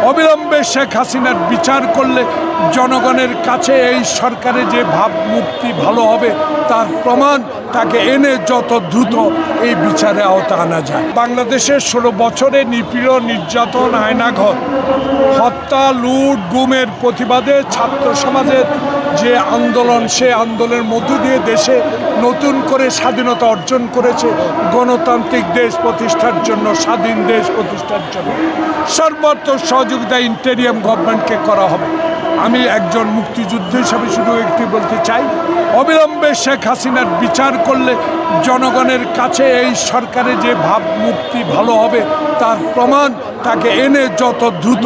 অবিলম্বে শেখ হাসিনার বিচার করলে জনগণের কাছে এই সরকারের যে ভাবমূর্তি ভালো হবে তার প্রমাণ তাকে এনে যত দ্রুত এই বিচারে আওতা আনা যায়। বাংলাদেশের 16 বছরে নিপীড়ন, নির্যাতন, আয়নাঘর, হত্যা, লুট, গুমের প্রতিবাদে ছাত্র সমাজের যে আন্দোলন, সে আন্দোলনের মধ্য দিয়ে দেশে নতুন করে স্বাধীনতা অর্জন করেছে। গণতান্ত্রিক দেশ প্রতিষ্ঠার জন্য, স্বাধীন দেশ প্রতিষ্ঠার জন্য সর্বাত্মক সহযোগিতা ইন্টেরিয়াম গভর্নমেন্টকে করা হবে। আমি একজন মুক্তিযুদ্ধ হিসাবে শুধু একটি বলতে চাই, অবিলম্বে শেখ হাসিনার বিচার করলে জনগণের কাছে এই সরকারের যে ভাবমূর্তি ভালো হবে তার প্রমাণ তাকে এনে যত দ্রুত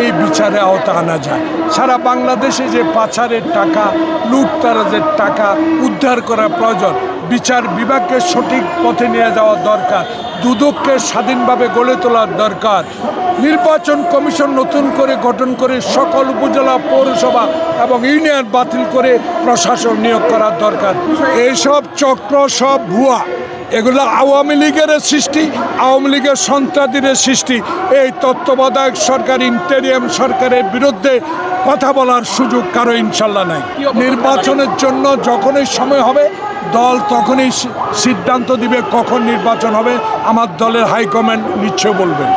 এই বিচারে আওতা আনা যায়। সারা বাংলাদেশে যে পাচারের টাকা, লুটতরাজের টাকা উদ্ধার করা প্রয়োজন। বিচার বিভাগকে সঠিক পথে নিয়ে যাওয়া দরকার। দুদককে স্বাধীনভাবে গড়ে তোলার দরকার। নির্বাচন কমিশন নতুন করে গঠন করে সকল উপজেলা, পৌরসভা এবং ইউনিয়ন বাতিল করে প্রশাসন নিয়োগ করার দরকার। এইসব চক্র সব ভুয়া, এগুলো আওয়ামী লীগের সৃষ্টি, আওয়ামী লীগের সন্ত্রাসীদের সৃষ্টি। এই তত্ত্বাবধায়ক সরকার, ইন্টেরিয়াম সরকারের বিরুদ্ধে কথা বলার সুযোগ কারো ইনশাল্লাহ নাই। নির্বাচনের জন্য যখনই সময় হবে দল তখনই সিদ্ধান্ত দিবে কখন নির্বাচন হবে। আমার দলের হাইকমান্ড নিশ্চয় বলবেন।